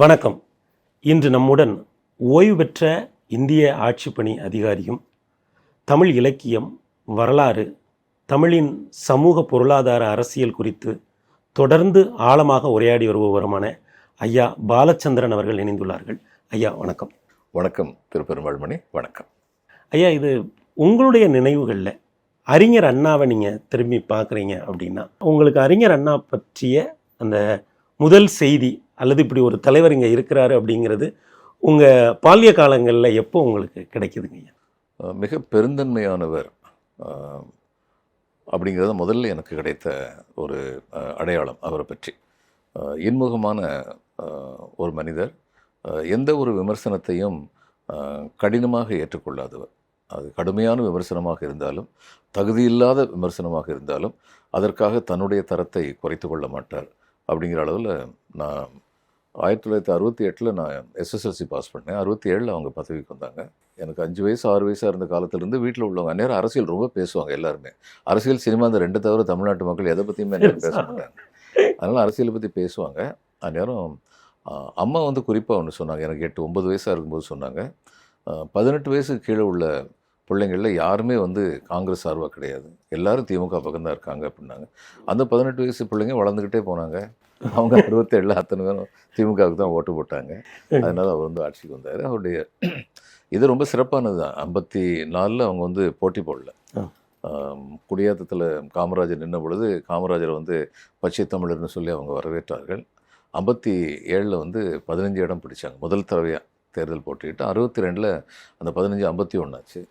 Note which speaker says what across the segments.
Speaker 1: வணக்கம். இன்று நம்முடன் ஓய்வு பெற்ற இந்திய ஆட்சிப்பணி அதிகாரியும், தமிழ் இலக்கியம், வரலாறு, தமிழின் சமூக பொருளாதார அரசியல் குறித்து தொடர்ந்து ஆழமாக உரையாடி வருபவருமான ஐயா பாலச்சந்திரன் அவர்கள் இணைந்துள்ளார்கள். ஐயா வணக்கம்.
Speaker 2: வணக்கம் திருப்பெருமாள்மணி. வணக்கம்
Speaker 1: ஐயா. இது உங்களுடைய நினைவுகளில் அறிஞர் அண்ணாவை நீங்கள் திரும்பி பார்க்குறீங்க அப்படின்னா, உங்களுக்கு அறிஞர் அண்ணா பற்றிய அந்த முதல் செய்தி அல்லது இப்படி ஒரு தலைவர் இங்கே இருக்கிறாரு அப்படிங்கிறது உங்கள் பால்ய காலங்களில் எப்போ உங்களுக்கு கிடைக்குதுங்க ஐயா?
Speaker 2: மிக பெருந்தன்மையானவர் அப்படிங்கிறது முதல்ல எனக்கு கிடைத்த ஒரு அடையாளம். அவரை பற்றி இன்முகமான ஒரு மனிதர், எந்த ஒரு விமர்சனத்தையும் கடினமாக ஏற்றுக்கொள்ளாதவர். அது கடுமையான விமர்சனமாக இருந்தாலும், தகுதியில்லாத விமர்சனமாக இருந்தாலும் அதற்காக தன்னுடைய தரத்தை குறைத்து கொள்ள மாட்டார். அப்படிங்கிற அளவில் நான் 1968 நான் எஸ்எஸ்எல்சி பாஸ் பண்ணேன். 67 அவங்க பதவிக்கு வந்தாங்க. எனக்கு 5 வயசு 6 வயசாக இருந்த காலத்திலேருந்து வீட்டில் உள்ளவங்க அந்நேரம் அரசியல் ரொம்ப பேசுவாங்க. எல்லாருமே அரசியல், சினிமா, இந்த ரெண்டு தவிர தமிழ்நாட்டு மக்கள் எதை பற்றியுமே பேச மாட்டாங்க. அதனால் அரசியலை பற்றி பேசுவாங்க. அந்நேரம் அம்மா குறிப்பாக ஒன்று சொன்னாங்க. எனக்கு 8-9 வயசாக இருக்கும்போது சொன்னாங்க, 18 வயசுக்கு கீழே உள்ள பிள்ளைங்களில் யாருமே காங்கிரஸ் சார்பாக கிடையாது, எல்லாரும் திமுக பக்கம் தான் இருக்காங்க அப்படின்னாங்க. அந்த 18 வயசு பிள்ளைங்க வளர்ந்துக்கிட்டே போனாங்க. அவங்க 67 அத்தனை பேரும் திமுகவுக்கு தான் ஓட்டு போட்டாங்க. அதனால் அவர் ஆட்சிக்கு வந்தார். அவருடைய இது ரொம்ப சிறப்பானது தான். 54 அவங்க போட்டி போடல. குடியாத்தத்தில் காமராஜர் நின்ற பொழுது காமராஜரை பச்சை தமிழர்னு சொல்லி அவங்க வரவேற்றார்கள். 57 15 இடம் பிடிச்சாங்க. முதல் தடவையாக தேர்தல் போட்டிட்டு 62 அந்த 15 51 ஆச்சு.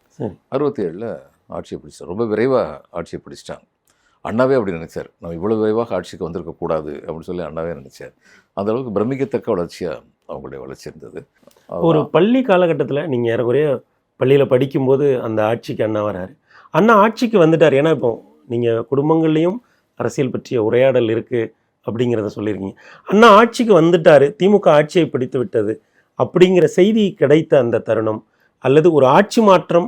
Speaker 2: 67 ஆட்சியை பிடிச்சார். ரொம்ப விரைவாக ஆட்சியை பிடிச்சிட்டாங்க. அண்ணாவே அப்படி நினைச்சார், நம்ம இவ்வளோ விரைவாக ஆட்சிக்கு வந்திருக்கக்கூடாது அப்படின்னு சொல்லி அண்ணாவே நினைச்சார். அந்த அளவுக்கு பிரமிக்கத்தக்க வளர்ச்சியாக அவங்களுடைய வளர்ச்சி இருந்தது.
Speaker 1: ஒரு பள்ளி காலகட்டத்தில் நீங்கள் ஏறக்குறைய பள்ளியில் படிக்கும்போது அந்த ஆட்சிக்கு அண்ணா வராரு. அண்ணா ஆட்சிக்கு வந்துட்டார். ஏன்னா இப்போ நீங்கள் குடும்பங்கள்லேயும் அரசியல் பற்றிய உரையாடல் இருக்குது அப்படிங்கிறத சொல்லியிருக்கீங்க. அண்ணா ஆட்சிக்கு வந்துட்டார், திமுக ஆட்சியை பிடித்து விட்டது அப்படிங்கிற செய்தி கிடைத்த அந்த தருணம், அல்லது ஒரு ஆட்சி மாற்றம்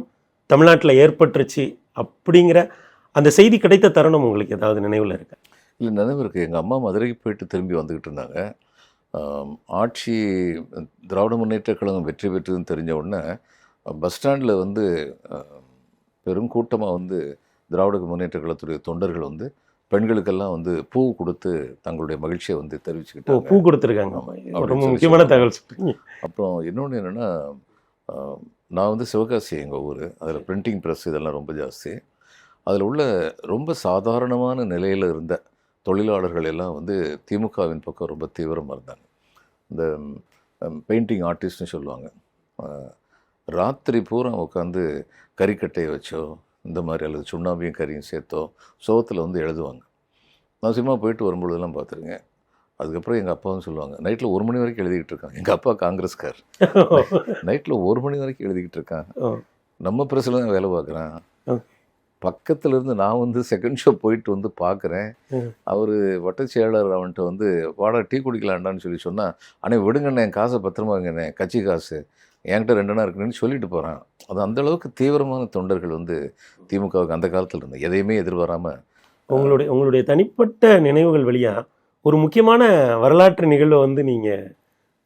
Speaker 1: தமிழ்நாட்டில் ஏற்பட்டுருச்சு அப்படிங்கிற அந்த செய்தி கிடைத்த தருணம் உங்களுக்கு ஏதாவது நினைவில் இருக்கா?
Speaker 2: இல்லை, நினைவு இருக்குது. எங்கள் அம்மா மதுரைக்கு போயிட்டு திரும்பி வந்துக்கிட்டு இருந்தாங்க. ஆட்சி திராவிட முன்னேற்ற கழகம் வெற்றி பெற்றதுன்னு தெரிஞ்ச உடனே பஸ் ஸ்டாண்டில் பெரும் கூட்டமாக திராவிட முன்னேற்ற கழகத்துடைய தொண்டர்கள் பெண்களுக்கெல்லாம் பூ கொடுத்து தங்களுடைய மகிழ்ச்சியை தெரிவிச்சுக்கிட்டாங்க.
Speaker 1: பூ கொடுத்துருக்காங்க. முக்கியமான தகவல்.
Speaker 2: அப்புறம் இன்னொன்று என்னென்னா, நான் சிவகாசி எங்கள் ஊர், அதில் பிரிண்டிங் ப்ரெஸ் இதெல்லாம் ரொம்ப ஜாஸ்தி. அதில் உள்ள ரொம்ப சாதாரணமான நிலையில் இருந்த தொழிலாளர்கள் எல்லாம் திமுகவின் பக்கம் ரொம்ப தீவிரமாக இருந்தாங்க. இந்த பெயிண்டிங் ஆர்டிஸ்ட்னு சொல்லுவாங்க. ராத்திரி பூரா உட்காந்து கறிக்கட்டையை வச்சோ இந்த மாதிரி, அல்லது சுண்ணாம்பியும் கறியும் சேர்த்தோ சோகத்தில் எழுதுவாங்க. நான் சும்மா போயிட்டு வரும்பொழுதெல்லாம் பார்த்துருங்க. அதுக்கப்புறம் எங்கள் அப்பாவும் சொல்லுவாங்க, நைட்டில் 1 மணி வரைக்கும் எழுதிக்கிட்டு இருக்காங்க. எங்கள் அப்பா காங்கிரஸ்கார். நைட்டில் 1 மணி வரைக்கும் எழுதிக்கிட்டு இருக்கான். நம்ம ப்ரெஸ்ஸில் தான் வேலை பார்க்குறேன். பக்கத்தில் இருந்து நான் செகண்ட் ஷோ போயிட்டு பார்க்குறேன். அவர் வட்டச் செயலாளர் அவன்கிட்ட வாடா டீ குடிக்கலாண்டான்னு சொல்லி சொன்னால், அண்ணே விடுங்கண்ணே, என் காசை பத்திரமாங்கண்ணே, கட்சி காசு என்கிட்ட 2 அண்ணா இருக்குன்னு சொல்லிட்டு போகிறான். அது அந்தளவுக்கு தீவிரமான தொண்டர்கள் திமுகவுக்கு அந்த காலத்தில் இருந்த எதையுமே எதிர்பாராமல்.
Speaker 1: உங்களுடைய தனிப்பட்ட நினைவுகள் வழியாக ஒரு முக்கியமான வரலாற்று நிகழ்வை நீங்கள்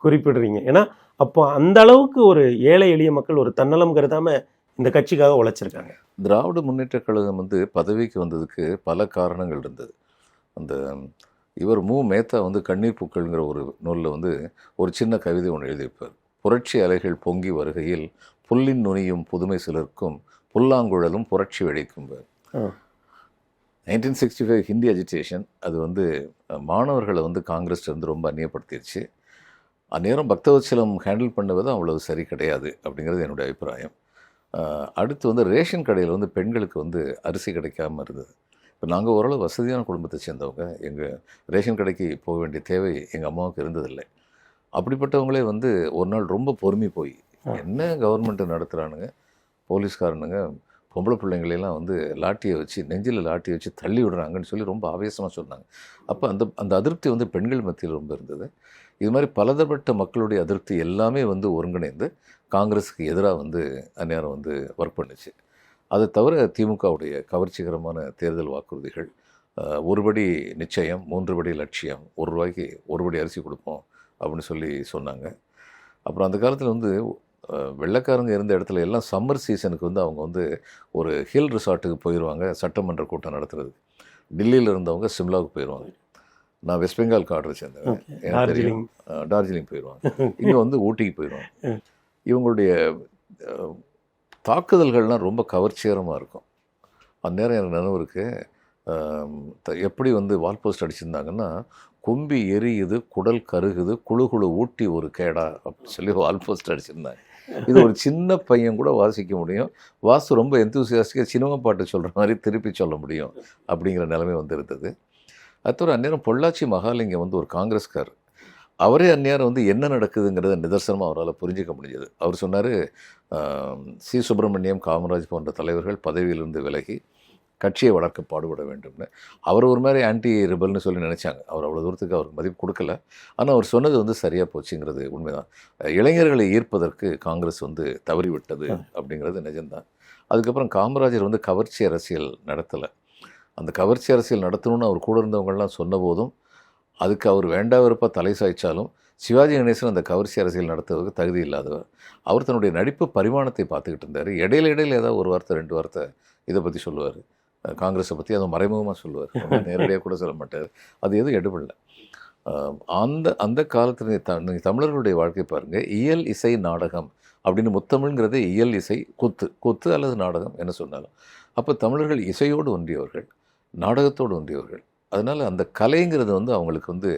Speaker 1: குறிப்பிடுறீங்க. ஏன்னா அப்போ அந்த அளவுக்கு ஒரு ஏழை எளிய மக்கள் ஒரு தன்னலம் கருதாமல் இந்த கட்சிக்காக உழைச்சிருக்காங்க.
Speaker 2: திராவிட முன்னேற்ற கழகம் பதவிக்கு வந்ததுக்கு பல காரணங்கள் இருந்தது. அந்த இவர் மேத்தா கண்ணீர் பூக்கள்ங்கிற ஒரு நூலில் ஒரு சின்ன கவிதை ஒன்று எழுதியிருப்பார். புரட்சி அலைகள் பொங்கி வருகையில் புல்லின் நுனியும் புதுமை சிலருக்கும் புல்லாங்குழலும் புரட்சி வெடிக்கும். 1965 ஹிந்தி அஜிடேஷன் அது மாணவர்களை காங்கிரஸ் ரொம்ப அந்நியப்படுத்திடுச்சு. அந்நேரம் பக்தவத்சலம் ஹேண்டில் பண்ணுவது அவ்வளவு சரி கிடையாது அப்படிங்கிறது என்னுடைய அபிப்பிராயம். அடுத்து ரேஷன் கடையில் பெண்களுக்கு அரிசி கிடைக்காமல் இருந்தது. இப்போ நாங்கள் ஓரளவு வசதியான குடும்பத்தை சேர்ந்தவங்க. எங்கள் ரேஷன் கடைக்கு போக வேண்டிய தேவை எங்கள் அம்மாவுக்கு இருந்ததில்லை. அப்படிப்பட்டவங்களே ஒரு நாள் ரொம்ப பொறுமை போய், என்ன கவர்மெண்ட்டு நடத்துகிறானுங்க, போலீஸ்காரனுங்க பொம்பளை பிள்ளைங்களெல்லாம் லாட்டியை வச்சு, நெஞ்சில் லாட்டியை வச்சு தள்ளி விடுறாங்கன்னு சொல்லி ரொம்ப ஆவேசமாக சொன்னாங்க. அப்போ அந்த அதிருப்தி பெண்கள் மத்தியில் ரொம்ப இருந்தது. இது மாதிரி பலதரப்பட்ட மக்களுடைய அதிருப்தி எல்லாமே ஒருங்கிணைந்து காங்கிரஸுக்கு எதிராக அந்நேரம் ஒர்க் பண்ணுச்சு. அதை தவிர திமுகவுடைய கவர்ச்சிகரமான தேர்தல் வாக்குறுதிகள், 1 படி நிச்சயம், 3 படி லட்சியம், 1 ரூபாய்க்கு 1 படி அரிசி கொடுப்போம் அப்படின்னு சொல்லி சொன்னாங்க. அப்புறம் அந்த காலத்தில் வந்து வெள்ளைக்காரங்க இருந்த இடத்துல எல்லாம் சம்மர் சீசனுக்கு வந்து அவங்க வந்து ஒரு ஹில் ரிசார்ட்டுக்கு போயிடுவாங்க சட்டமன்ற கூட்டம் நடத்துறதுக்கு. டெல்லியில் இருந்தவங்க சிம்லாவுக்கு போயிடுவாங்க. நான் வெஸ்ட் பெங்கால் கார்டரை சேர்ந்தேன், எனக்கு தெரியும். டார்ஜிலிங் போயிடுவாங்க. இங்கே வந்து ஊட்டிக்கு போயிடுவாங்க. இவங்களுடைய தாக்குதல்கள்லாம் ரொம்ப கவர்ச்சிகரமாக இருக்கும். அந்நேரம் எனக்கு நினைவு இருக்குது. எப்படி வந்து வால் போஸ்ட் அடிச்சிருந்தாங்கன்னா, கொம்பி எரியுது, குடல் கருகுது, குழு குழு ஊட்டி ஒரு கேடா அப்படின்னு சொல்லி வால் போஸ்ட் அடிச்சிருந்தாங்க. இது ஒரு சின்ன பையன் கூட வாசிக்க முடியும். வாசு ரொம்ப எந்தூசியாஸ்டிக்காக சினிமா பாட்டு சொல்கிற மாதிரி திருப்பி சொல்ல முடியும் அப்படிங்கிற நிலைமை வந்திருந்தது. அடுத்த அந்நேரம் பொள்ளாச்சி மகாலிங்கம் வந்து ஒரு காங்கிரஸ்கார். அவரே அந்நேரம் வந்து என்ன நடக்குதுங்கிறத நிதர்சனமாக அவரால் புரிஞ்சிக்க முடிஞ்சது. அவர் சொன்னார், சி சுப்பிரமணியம், காமராஜ் போன்ற தலைவர்கள் பதவியிலிருந்து விலகி கட்சியை வளர்க்க பாடுபட வேண்டும்னு. அவர் ஒரு மாதிரி ஆன்டி ரிபல்னு சொல்லி நினச்சாங்க. அவர் அவ்வளோ தூரத்துக்கு அவருக்கு மதிப்பு கொடுக்கல. ஆனால் அவர் சொன்னது வந்து சரியாக போச்சுங்கிறது உண்மைதான். இளைஞர்களை ஈர்ப்பதற்கு காங்கிரஸ் வந்து தவறிவிட்டது அப்படிங்கிறது நிஜம்தான். அதுக்கப்புறம் காமராஜர் வந்து கவர்ச்சி அரசியல் நடத்தலை. அந்த கவர்ச்சி அரசியல் நடத்தணும்னு அவர் கூட இருந்தவங்கள்லாம் சொன்ன போதும் அதுக்கு அவர் வேண்டா வெறுப்பாக தலை சாய்ச்சாலும் சிவாஜி கணேசன் அந்த கவர்ச்சி அரசியல் நடத்துவதற்கு தகுதி இல்லாதவர். அவர் தன்னுடைய நடிப்பு பரிமாணத்தை பார்த்துக்கிட்டு இருந்தார். இடையில ஏதாவது ஒரு வார்த்தை 2 வார்த்தை இதை பற்றி சொல்லுவார், காங்கிரஸை பற்றி. அதை மறைமுகமாக சொல்லுவார், நேரடியாக கூட சொல்ல மாட்டார். அது எதுவும் எடுபடல. அந்த காலத்தில் நீங்கள் தமிழர்களுடைய வாழ்க்கை பாருங்கள். இயல் இசை நாடகம் அப்படின்னு முத்தமிழ்ங்கிறதே இயல் இசை கொத்து அல்லது நாடகம் என்ன சொன்னாலும். அப்போ தமிழர்கள் இசையோடு ஒன்றியவர்கள், நாடகத்தோடு ஒன்றியவர்கள். அதனால் அந்த கலைங்கிறது வந்து அவங்களுக்கு வந்து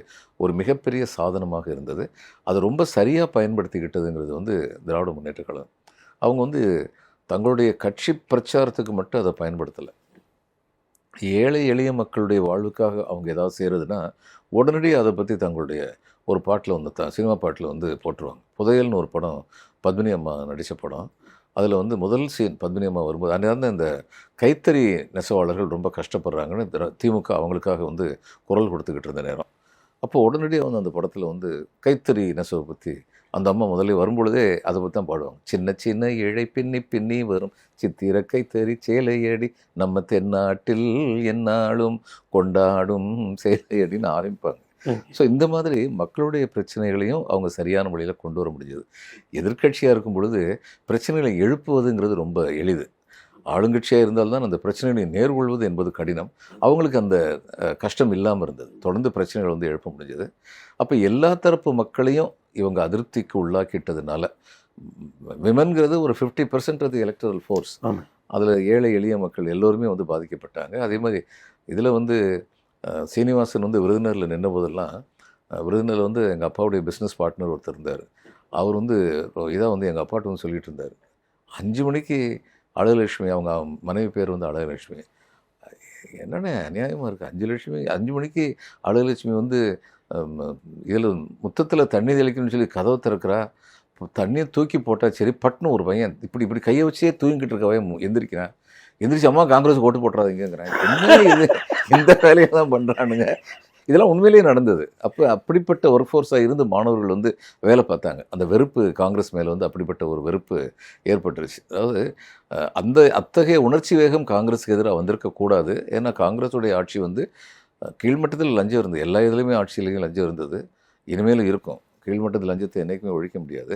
Speaker 2: ஒரு மிகப்பெரிய சாதனமாக இருந்தது. அதை ரொம்ப சரியாக பயன்படுத்திக்கிட்டதுங்கிறது வந்து திராவிட முன்னேற்றக் கழகம். அவங்க வந்து தங்களுடைய கட்சி பிரச்சாரத்துக்கு மட்டும் அதை பயன்படுத்தலை. ஏழை எளிய மக்களுடைய வாழ்வுக்காக அவங்க ஏதாவது செய்கிறதுனா உடனடியாக அதை பற்றி தங்களுடைய ஒரு பாட்டில் வந்து சினிமா பாட்டில் வந்து போட்டுருவாங்க. புதையல்னு ஒரு படம், பத்மினி அம்மா நடித்த படம். அதில் வந்து முதல் சீன் பத்மினி அம்மா வரும்போது அந்நேரம் இந்த கைத்தறி நெசவாளர்கள் ரொம்ப கஷ்டப்படுறாங்கன்னு திமுக அவங்களுக்காக வந்து குரல் கொடுத்துக்கிட்டு இருந்த நேரம். அப்போ உடனடியாக வந்து அந்த படத்தில் வந்து கைத்தறி நெசவை பற்றி அந்த அம்மா முதல்ல வரும்பொழுதே அதை பற்றி தான் பாடுவாங்க. சின்ன சின்ன இழை பின்னி பின்னி வரும் சித்திர கைத்தறி சேலையடி நம்ம தென்னாட்டில் எந்நாளும் கொண்டாடும் சேலையடின்னு ஆரம்பிப்பாங்க. ஸோ இந்த மாதிரி மக்களுடைய பிரச்சனைகளையும் அவங்க சரியான முறையில் கொண்டு வர முடிஞ்சது. எதிர்க்கட்சியாக இருக்கும் பொழுது பிரச்சனைகளை எழுப்புவதுங்கிறது ரொம்ப எளிது. ஆளுங்கட்சியாக இருந்தால்தான் அந்த பிரச்சனைகளை நேர்கொள்வது என்பது கடினம். அவங்களுக்கு அந்த கஷ்டம் இல்லாமல் இருந்தது. தொடர்ந்து பிரச்சனைகள் வந்து எழுப்ப முடிஞ்சது. அப்போ எல்லா தரப்பு மக்களையும் இவங்க அதிருப்திக்கு உள்ளாக்கிட்டதுனால விமன்கிறது ஒரு 50% அது எலக்ட்ரல் ஃபோர்ஸ். அதில் ஏழை எளிய மக்கள் எல்லோருமே வந்து பாதிக்கப்பட்டாங்க. அதே மாதிரி இதில் வந்து சீனிவாசன் வந்து விருதுநரில் நின்ற போதெல்லாம், விருதுநரில் வந்து எங்கள் அப்பாவுடைய பிஸ்னஸ் பார்ட்னர் ஒருத்தர் இருந்தார். அவர் வந்து இதாக வந்து எங்கள் அப்பாட்ட வந்து சொல்லிகிட்டு இருந்தார், 5 மணிக்கு அழகலட்சுமி, அவங்க மனைவி பேர் வந்து அழகலட்சுமி. என்னென்ன அநியாயமாக இருக்குது, 5 மணிக்கு அழகலட்சுமி வந்து இதில் முத்தத்தில் தண்ணி தெளிக்கணும்னு சொல்லி கதவை திறக்கிறா. தண்ணியை தூக்கி போட்டால் சரி, பட்டுன்னு ஒரு பையன் இப்படி கையை வச்சே தூங்கிட்டு இருக்க பையன் எந்திரிக்கிறான். எந்திரிச்சு அம்மா காங்கிரஸ் ஓட்டு போட்டுறாதீங்கிறான். என்ன இது, இந்த வேலையை தான் பண்ணுறானுங்க. இதெல்லாம் உண்மையிலேயே நடந்தது. அப்போ அப்படிப்பட்ட ஒர்க் ஃபோர்ஸாக இருந்து மாணவர்கள் வந்து வேலை பார்த்தாங்க. அந்த வெறுப்பு காங்கிரஸ் மேலே வந்து அப்படிப்பட்ட ஒரு வெறுப்பு ஏற்பட்டுருச்சு. அதாவது அத்தகைய உணர்ச்சி வேகம் காங்கிரஸுக்கு எதிராக வந்திருக்கக்கூடாது. ஏன்னா காங்கிரஸுடைய ஆட்சி வந்து கீழ்மட்டத்தில் லஞ்சம் இருந்தது. எல்லா இதுலேயுமே ஆட்சியிலையும் லஞ்சம் இருந்தது, இனிமேலும் இருக்கும். கீழ்மட்டத்தில் லஞ்சத்தை என்றைக்குமே ஒழிக்க முடியாது.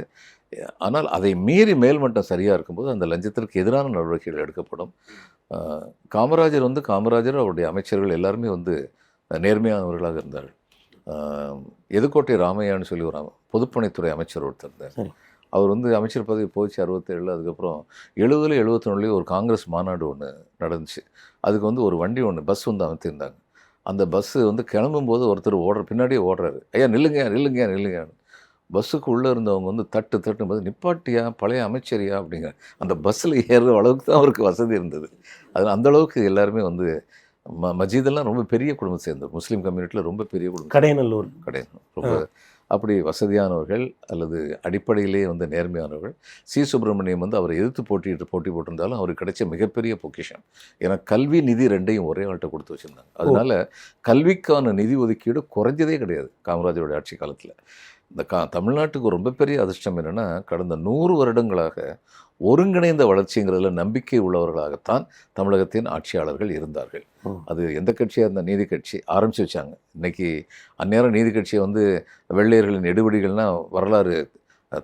Speaker 2: ஆனால் அதை மீறி மேல்மட்டம் சரியாக இருக்கும்போது அந்த லஞ்சத்திற்கு எதிரான நடவடிக்கைகள் எடுக்கப்படும். காமராஜர் அவருடைய அமைச்சர்கள் எல்லாருமே வந்து நேர்மையானவர்களாக இருந்தார்கள். எதுக்கோட்டை ராமையான்னு சொல்லி ஒரு பொதுப்பணித்துறை அமைச்சர் ஒருத்தர் இருந்தார். அவர் வந்து அமைச்சர் பதவி போச்சு 67. அதுக்கப்புறம் 70 71 ஒரு காங்கிரஸ் மாநாடு ஒன்று நடந்துச்சு. அதுக்கு வந்து ஒரு வண்டி ஒன்று பஸ் வந்து அமைத்திருந்தாங்க. அந்த பஸ்ஸு வந்து கிளம்பும்போது ஒருத்தர் பின்னாடியே ஓடுறாரு, ஐயா நில்லுங்க. பஸ்ஸுக்கு உள்ளே இருந்தவங்க வந்து தட்டும்போது நிப்பாட்டியா, பழைய அமைச்சரியா அப்படிங்கிற அந்த பஸ்ஸில் ஏறுற அளவுக்கு தான் அவருக்கு வசதி இருந்தது. அதில் அந்தளவுக்கு எல்லாருமே வந்து மஜீதெல்லாம் ரொம்ப பெரிய குடும்பம் சேர்ந்தவர், முஸ்லீம் கம்யூனிட்டியில் ரொம்ப பெரிய குடும்பம். கடையநல்லூர் ரொம்ப அப்படி வசதியானவர்கள் அல்லது அடிப்படையிலே வந்து நேர்மையானவர்கள். சி சுப்பிரமணியம் வந்து அவரை எதிர்த்து போட்டி போட்டிருந்தாலும் அவருக்கு கிடைச்ச மிகப்பெரிய பொக்கிஷம். ஏன்னா கல்வி நிதி ரெண்டையும் ஒரே ஆள்கிட்ட கொடுத்து வச்சுருந்தாங்க. அதனால கல்விக்கான நிதி ஒதுக்கீடு குறைஞ்சதே கிடையாது காமராஜருடைய ஆட்சி காலத்தில். இந்த தமிழ்நாட்டுக்கு ரொம்ப பெரிய அதிர்ஷ்டம் என்னென்னா, கடந்த 100 வருடங்களாக ஒருங்கிணைந்த வளர்ச்சிங்கிறதுல நம்பிக்கை உள்ளவர்களாகத்தான் தமிழகத்தின் ஆட்சியாளர்கள் இருந்தார்கள். அது எந்த கட்சியாக இருந்த நீதி கட்சி ஆரம்பித்து வச்சாங்க. இன்னைக்கு அந்நேரம் நீதி கட்சியை வந்து வெள்ளையர்களின் எடுபடிகள்னால் வரலாறு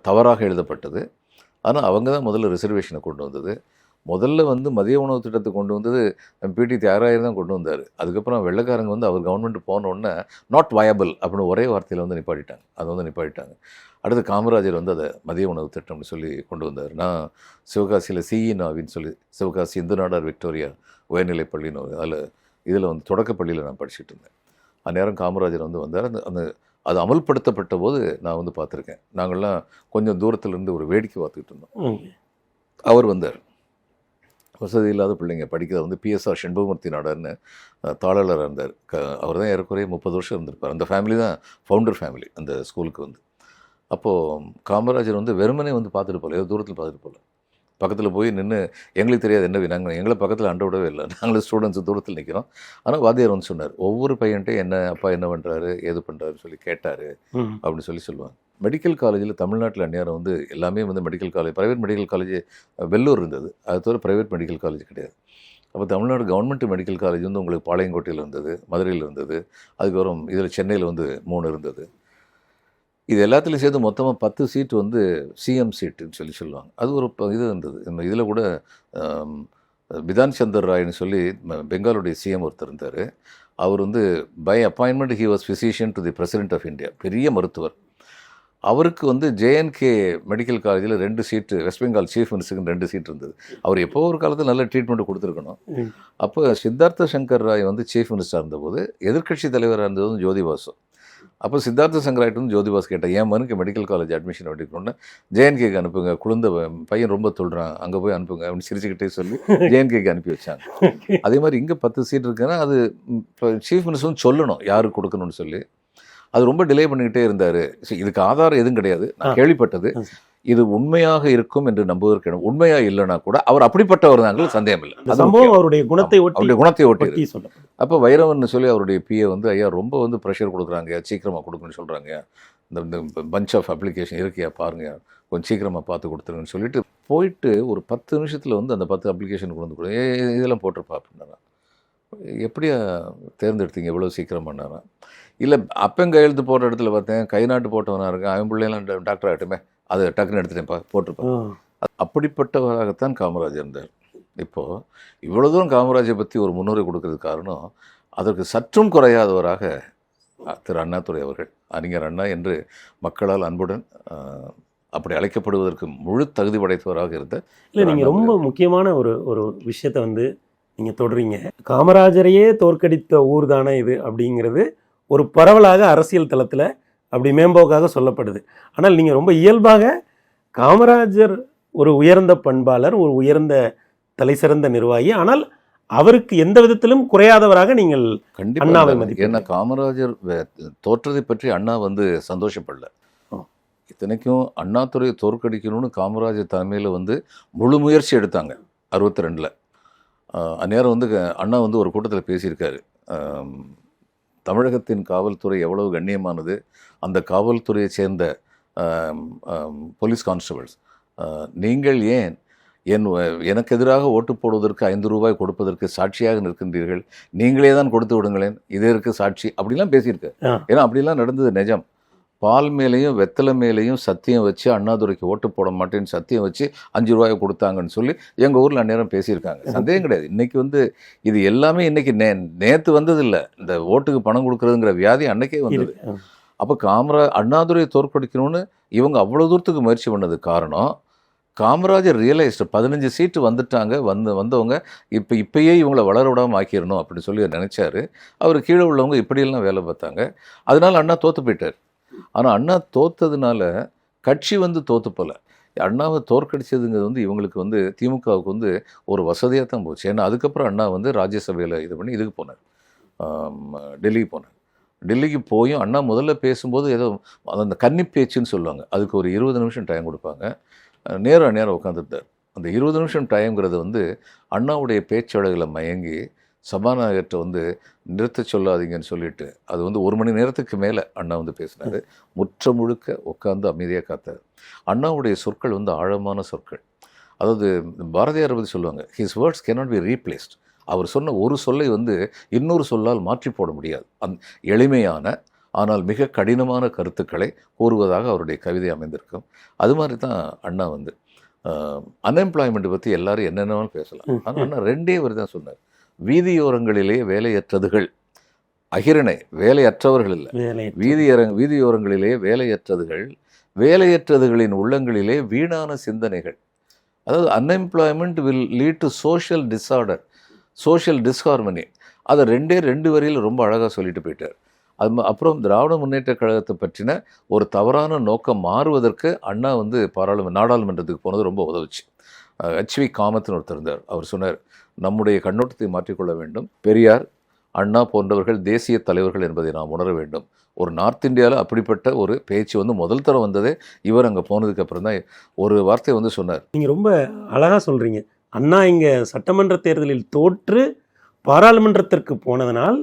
Speaker 2: தவறாக எழுதப்பட்டது. ஆனால் அவங்க தான் முதல்ல ரிசர்வேஷனை கொண்டு வந்தது. முதல்ல வந்து மதிய உணவு திட்டத்தை கொண்டு வந்தது பிடி தியாகராயர் தான் கொண்டு வந்தார். அதுக்கப்புறம் வெள்ளைக்காரங்க வந்து அவர் கவர்மெண்ட் போனோடனே நாட் வயபிள் அப்படின்னு ஒரே வார்த்தையில் வந்து நிப்பாட்டிட்டாங்க. அதை வந்து நிப்பாட்டிட்டாங்க. அடுத்து காமராஜர் வந்து அதை மதிய உணவு திட்டம்னு சொல்லி கொண்டு வந்தார். நான் சிவகாசியில் சிஇனாவின்னு சொல்லி சிவகாசி இந்து நாடார் விக்டோரியா உயர்நிலைப் பள்ளின்னு அதில் இதில் வந்து தொடக்கப்பள்ளியில் நான் படிச்சுட்டு இருந்தேன். அந்நேரம் காமராஜர் வந்து வந்தார். அந்த அது அமல்படுத்தப்பட்ட போது நான் வந்து பார்த்துருக்கேன். நாங்கள்லாம் கொஞ்சம் தூரத்துலேருந்து ஒரு வேடிக்கை பார்த்துக்கிட்டு இருந்தோம். அவர் வந்தார். வசதி இல்லாத பிள்ளைங்க படிக்கிறத வந்து பிஎஸ்ஆர் செண்பகமூர்த்தி நாடார்னு தாளராக இருந்தார். அவர் தான் ஏறக்குறைய 30 வருஷம் இருந்திருப்பார். அந்த ஃபேமிலி தான் ஃபவுண்டர் ஃபேமிலி அந்த ஸ்கூலுக்கு வந்து. அப்போது காமராஜர் வந்து வெறுமனே வந்து பார்த்துட்டு போகல, ஏதோ தூரத்தில் பார்த்துட்டு போகல, பக்கத்தில் போய் நின்று எங்களுக்கு தெரியாது என்ன நாங்கள் எங்களை பக்கத்தில் அண்ட விடவே இல்லை. நாங்களும் ஸ்டூடெண்ட்ஸ் தூரத்தில் நிற்கிறோம். ஆனால் வாத்தியார் வந்து சொன்னார், ஒவ்வொரு பையன்ட்டும் என்ன அப்பா என்ன பண்ணுறாரு ஏது பண்ணுறாருன்னு சொல்லி கேட்டார் அப்படின்னு சொல்லுவாங்க. மெடிக்கல் காலேஜில் தமிழ்நாட்டில் அந்நேரம் வந்து எல்லாமே வந்து medical college, private medical college Vellore இருந்தது. அது தவிர ப்ரைவேட் மெடிக்கல் காலேஜ் கிடையாது. அப்போ தமிழ்நாடு கவர்மெண்ட் மெடிக்கல் காலேஜ் வந்து உங்களுக்கு பாளையங்கோட்டையில் இருந்தது, மதுரையில் இருந்தது, அதுக்கப்புறம் இதில் சென்னையில் வந்து 3 இருந்தது. இது எல்லாத்துலேயும் சேர்த்து மொத்தமாக 10 சீட்டு வந்து சிஎம் சீட்டுன்னு சொல்லுவாங்க. அது ஒரு இது இருந்தது. நம்ம இதில் கூட பிதான் சந்தர் ராய்னு சொல்லி பெங்காலுடைய சிஎம் ஒருத்தர் இருந்தார். அவர் வந்து by appointment he was physician to the president of India, பெரிய மருத்துவர். அவருக்கு வந்து ஜேஎன்கே மெடிக்கல் காலேஜில் 2 சீட்டு, வெஸ்ட் பெங்கால் சீஃப் மினிஸ்டருக்கு 2 சீட் இருந்தது. அவர் எப்போ ஒரு காலத்தில் நல்ல ட்ரீட்மெண்ட் கொடுத்துருக்கணும். அப்போ சித்தார்த்த சங்கர் ராய் வந்து சீஃப் மினிஸ்டராக இருந்தபோது எதிர்க்கட்சி தலைவராக இருந்தது வந்து ஜோதி பாசு. அப்போ சித்தார்த்த சங்கராயிட்டு வந்து ஜோதி பாஸ் கேட்டேன், என் மனுக்கு மெடிக்கல் காலேஜ் அட்மிஷன் எடுக்கணும்னு ஜேஎன்கேக்கு அனுப்புங்க, குழந்தை பையன் ரொம்ப சொல்கிறான், அங்கே போய் அனுப்புங்க அப்படின்னு சிரிச்சுக்கிட்டே சொல்லி ஜேஎன்கேக்கு அனுப்பி வச்சாங்க. அதே மாதிரி இங்கே 10 சீட் இருக்குன்னா அது இப்போ சீஃப் மினிஸ்டரும் சொல்லணும் யாருக்கு கொடுக்கணும்னு சொல்லி. அது ரொம்ப டிலே பண்ணிக்கிட்டே இருந்தார். இதுக்கு ஆதாரம் எதுவும் கிடையாது, நான் கேள்விப்பட்டது. இது உண்மையாக இருக்கும் என்று நம்புவதற்கு உண்மையா இல்லைனா கூட அவர் அப்படிப்பட்டவர் தாங்க, சந்தேகம் இல்லை.
Speaker 1: அவருடைய குணத்தை ஒட்டி.
Speaker 2: அப்போ வைரவன் சொல்லி அவருடைய பிஏ வந்து ஐயா ரொம்ப வந்து ப்ரெஷர் கொடுக்குறாங்க, சீக்கிரமாக கொடுக்குன்னு சொல்கிறாங்க, இந்த பஞ்ச் ஆஃப் அப்ளிகேஷன் இருக்கியா பாருங்க, கொஞ்சம் சீக்கிரமாக பார்த்து கொடுத்துருங்கன்னு சொல்லிட்டு போயிட்டு ஒரு 10 நிமிஷத்தில் வந்து அந்த 10 அப்ளிகேஷன் கொண்டு கொடு இதெல்லாம் போட்டிருப்பா அப்படின்னா. எப்படியா தேர்ந்தெடுத்தீங்க இவ்வளோ சீக்கிரமானாரா? இல்லை அப்பங்க கையெழுத்து போட்ட இடத்துல பார்த்தேன் கை நாட்டு போட்டவனாக இருக்கேன், அவன் பிள்ளைலாம் டாக்டர் ஆகட்டுமே, அதை டக்குன்னு எடுத்துட்டேன்ப்பா போட்டிருப்பேன். அப்படிப்பட்டவராகத்தான் காமராஜர் இருந்தார். இப்போது இவ்வளோ தூரம் காமராஜை பற்றி ஒரு முன்னுரை கொடுக்கறதுக்கு காரணம் அதற்கு சற்றும் குறையாதவராக திரு அண்ணாதுரை அவர்கள், அறிஞர் அண்ணா என்று மக்களால் அன்புடன் அப்படி அழைக்கப்படுவதற்கு முழு தகுதி படைத்தவராக இருந்த.
Speaker 1: இல்லை, நீங்கள் ரொம்ப முக்கியமான ஒரு விஷயத்தை வந்து நீங்கள் தொடர்றீங்க. காமராஜரையே தோற்கடித்த ஊர் தானே இது அப்படிங்கிறது ஒரு பரவலாக அரசியல் தளத்தில் அப்படி மேம்போக்காக சொல்லப்படுது. ஆனால் நீங்கள் ரொம்ப இயல்பாக காமராஜர் ஒரு உயர்ந்த பண்பாளர், ஒரு உயர்ந்த தலை சிறந்த நிர்வாகி, ஆனால் அவருக்கு எந்த விதத்திலும் குறையாதவராக நீங்கள் அண்ணாவை மதிப்பீங்க.
Speaker 2: ஏன்னா காமராஜர் தோற்றதை பற்றி அண்ணா வந்து சந்தோஷப்படல. இத்தனைக்கும் அண்ணாதுரையை தோற்கடிக்கணும்னு காமராஜர் தலைமையில் வந்து முழு முயற்சி எடுத்தாங்க 62. அந்நேரம் வந்து அண்ணா வந்து ஒரு கூட்டத்தில் பேசியிருக்காரு, தமிழகத்தின் காவல்துறை எவ்வளவு கண்ணியமானது, அந்த காவல்துறையை சேர்ந்த போலீஸ் கான்ஸ்டபிள்ஸ் நீங்கள் ஏன் எனக்கு எதிராக ஓட்டு போடுவதற்கு 5 ரூபாய் கொடுப்பதற்கு சாட்சியாக நிற்கின்றீர்கள், நீங்களே தான் கொடுத்து விடுங்களேன், இதற்கு சாட்சி அப்படிலாம் பேசியிருக்காரு. ஏன்னா அப்படிலாம் நடந்தது நிஜம். பால் மேலேயும் வெத்தலை மேலேயும் சத்தியம் வச்சு அண்ணாதுரைக்கு ஓட்டு போட மாட்டேன்னு சத்தியம் வச்சு 5 ரூபாயை கொடுத்தாங்கன்னு சொல்லி எங்கள் ஊரில் அந்நேரம் பேசியிருக்காங்க. சந்தேகம் கிடையாது. இன்றைக்கி வந்து இது எல்லாமே இன்றைக்கி நேற்று வந்ததில்லை. இந்த ஓட்டுக்கு பணம் கொடுக்குறதுங்கிற வியாதி அன்னைக்கே வந்தது. அப்போ அண்ணாதுரையை தோற்கடிக்கணும்னு இவங்க அவ்வளோ தூரத்துக்கு முயற்சி பண்ணது காரணம் காமராஜர் ரியலைஸ்டு 15 சீட்டு வந்துட்டாங்க, வந்தவங்க இப்பயே இவங்களை வளர விடாமல் ஆக்கிடணும் அப்படின்னு சொல்லி நினச்சாரு. அவர் கீழே உள்ளவங்க இப்படியெல்லாம் வேலை பார்த்தாங்க. அதனால் அண்ணா தோற்று போயிட்டார். ஆனால் அண்ணா தோற்றதுனால கட்சி வந்து தோற்று போல. அண்ணாவை தோற்கடிச்சதுங்கிறது வந்து இவங்களுக்கு வந்து திமுகவுக்கு வந்து ஒரு வசதியாக தான் போச்சு. ஏன்னா அதுக்கப்புறம் அண்ணா வந்து ராஜ்யசபையில் இது பண்ணி இதுக்கு போனார், டெல்லிக்கு போனார். டெல்லிக்கு போயும் அண்ணா முதல்ல பேசும்போது ஏதோ அந்த கன்னி பேச்சுன்னு சொல்லுவாங்க, அதுக்கு ஒரு 20 நிமிஷம் டைம் கொடுப்பாங்க. நேரம் உட்காந்துட்டார். அந்த 20 நிமிஷம் டைம்ங்கிறது வந்து அண்ணாவுடைய பேச்சழகில் மயங்கி சபாநாயகர்கிட்ட வந்து நிறுத்த சொல்லாதீங்கன்னு சொல்லிட்டு அது வந்து 1 மணி நேரத்துக்கு மேலே அண்ணா வந்து பேசினார். முற்ற முழுக்க உட்காந்து அமைதியாக காத்தார். அண்ணாவுடைய சொற்கள் வந்து ஆழமான சொற்கள். அதாவது பாரதியார் பற்றி சொல்லுவாங்க, his words cannot be replaced. அவர் சொன்ன ஒரு சொல்லை வந்து இன்னொரு சொல்லால் மாற்றி போட முடியாது. எளிமையான ஆனால் மிக கடினமான கருத்துக்களை கூறுவதாக அவருடைய கவிதை அமைந்திருக்கும். அது மாதிரி தான் அண்ணா வந்து அன்எம்ப்ளாய்மெண்ட் பற்றி எல்லாரும் என்னென்னாலும் பேசலாம். ஆனால் அண்ணா ரெண்டே வரி தான் சொன்னார். வீதியோரங்களிலே வேலையற்றதுகள், அகிரணை வேலையற்றவர்கள் இல்லை, வீதியோரங்களிலே வேலையற்றதுகள், வேலையற்றதுகளின் உள்ளங்களிலே வீணான சிந்தனைகள். அதாவது unemployment will lead to social disorder, social disharmony. அதை ரெண்டு வரியில் ரொம்ப அழகாக சொல்லிட்டு போயிட்டார். அப்புறம் திராவிட முன்னேற்ற கழகத்தை பற்றின ஒரு தவறான நோக்கம் மாறுவதற்கு அண்ணா வந்து நாடாளுமன்றத்துக்கு போனது ரொம்ப உதவுச்சு. HV காமத்னு ஒருத்தர் இருந்தார். அவர் சொன்னார், நம்முடைய கண்ணோட்டத்தை மாற்றிக்கொள்ள வேண்டும், பெரியார் அண்ணா போன்றவர்கள் தேசிய தலைவர்கள் என்பதை நாம் உணர வேண்டும். ஒரு நார்த் இந்தியாவில் அப்படிப்பட்ட ஒரு பேச்சு வந்து முதல் தரம் வந்ததே இவர் அங்கே போனதுக்கு அப்புறம் தான். ஒரு வார்த்தை வந்து சொன்னார்.
Speaker 1: நீங்கள் ரொம்ப அழகாக சொல்கிறீங்க. அண்ணா இங்கே சட்டமன்ற தேர்தலில் தோற்று பாராளுமன்றத்திற்கு போனதனால்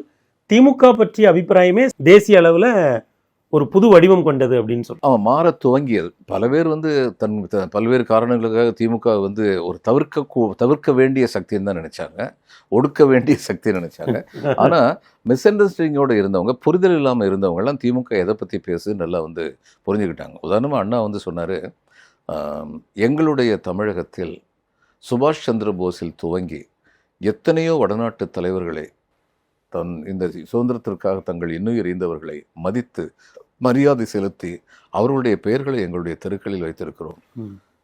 Speaker 1: திமுக பற்றிய அபிப்பிராயமே தேசிய அளவில் ஒரு புது வடிவம் கொண்டது அப்படின்னு சொல்லி
Speaker 2: அவன் மாற துவங்கியது. பல பேர் வந்து பல்வேறு காரணங்களுக்காக திமுக வந்து ஒரு தவிர்க்க வேண்டிய சக்தின்னு தான் நினைச்சாங்க, ஒடுக்க வேண்டிய சக்தின்னு நினைச்சாங்க. ஆனால் மிஸ் அண்டர்ஸ்டாண்டிங்கோடு இருந்தவங்க, புரிதல் இல்லாமல் இருந்தவங்கலாம் திமுக எதை பற்றி பேசுன்னு நல்லா வந்து புரிஞ்சுக்கிட்டாங்க. உதாரணமாக அண்ணா வந்து சொன்னார், எங்களுடைய தமிழகத்தில் சுபாஷ் சந்திர போஸில் துவங்கி எத்தனையோ வடநாட்டு தலைவர்களை இந்த சுதந்திரத்திற்காக தங்கள் இன்னுயிர் ஈந்தவர்களை மதித்து மரியாதை செலுத்தி அவர்களுடைய பெயர்களை எங்களுடைய தெருக்களில் வைத்திருக்கிறோம்.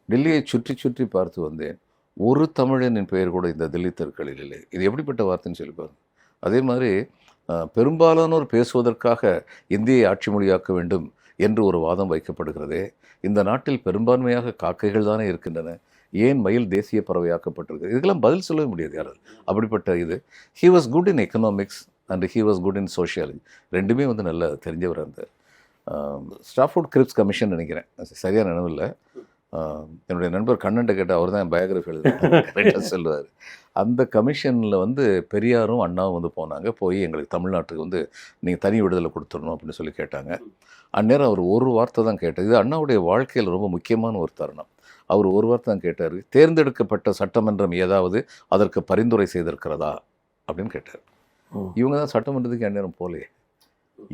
Speaker 2: டெல்லியை சுற்றி சுற்றி பார்த்து வந்தேன், ஒரு தமிழனின் பெயர் கூட இந்த டெல்லி தெருக்களில் இல்லை. இது எப்படிப்பட்ட வார்த்தைன்னு சொல்லிப்பாரு. அதே மாதிரி பெரும்பாலானோர் பேசுவதற்காக இந்தியை ஆட்சி மொழியாக்க வேண்டும் என்று ஒரு வாதம் வைக்கப்படுகிறதே. இந்த நாட்டில் பெரும்பான்மையாக காக்கைகள் தானே இருக்கின்றன, ஏன் மயில் தேசிய பறவையாக்கப்பட்டிருக்கு? இதுக்கெல்லாம் பதில் சொல்லவே முடியாது யாரால். அப்படிப்பட்ட இது. He was good in economics and he was good in sociology. ரெண்டுமே வந்து நல்லா தெரிஞ்சவர். அந்த ஸ்டாஃபோர்ட் கிரிப்ஸ் கமிஷன் நினைக்கிறேன், சரியான நினைவில்லை. என்னுடைய நண்பர் கண்ணன்ட்ட கேட்டால் அவர் தான் என் பயோகிராஃபி எழுதுறாரு சொல்லுவார். அந்த கமிஷனில் வந்து பெரியாரும் அண்ணாவும் வந்து போனாங்க. போய் எங்களுக்கு தமிழ்நாட்டுக்கு வந்து நீங்கள் தனி விடுதலை கொடுத்துடணும் அப்படின்னு சொல்லி கேட்டாங்க. அந்நேரம் அவர் ஒரு வார்த்தை தான் கேட்டார். இது அண்ணாவுடைய வாழ்க்கையில் ரொம்ப முக்கியமான ஒரு தருணம். அவர் ஒரு வார்த்தை தான் கேட்டார், தேர்ந்தெடுக்கப்பட்ட சட்டமன்றம் ஏதாவது அதற்கு பரிந்துரை செய்திருக்கிறதா அப்படின்னு கேட்டார். இவங்க தான் சட்டமன்றத்துக்கு அந்நேரம் போலையே,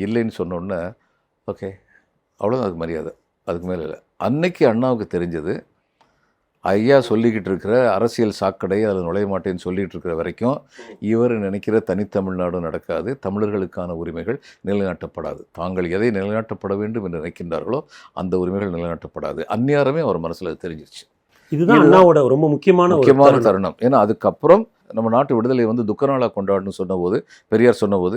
Speaker 2: இல்லைன்னு சொன்னோன்னே ஓகே அவ்வளோதான், அதுக்கு மரியாதை, அதுக்கு மேலே இல்லை. அன்னைக்கு அண்ணாவுக்கு தெரிஞ்சது, ஐயா சொல்லிக்கிட்டு இருக்கிற அரசியல் சாக்கடை அதில் நுழைய மாட்டேன்னு சொல்லிகிட்டு இருக்கிற வரைக்கும் இவர் நினைக்கிற தனித்தமிழ்நாடு நடக்காது, தமிழர்களுக்கான உரிமைகள் நிலைநாட்டப்படாது, தாங்கள் எதை நிலைநாட்டப்பட வேண்டும் என்று நினைக்கின்றார்களோ அந்த உரிமைகள் நிலைநாட்டப்படாது. அந்நியாரமே அவர் மனசில் தெரிஞ்சிருச்சு.
Speaker 1: இதுதான் அண்ணாவோட ரொம்ப முக்கியமான
Speaker 2: தருணம். ஏன்னா அதுக்கப்புறம் நம்ம நாட்டு விடுதலை வந்து துக்க நாளாக கொண்டாடணும்னு சொன்னபோது, பெரியார் சொன்னபோது,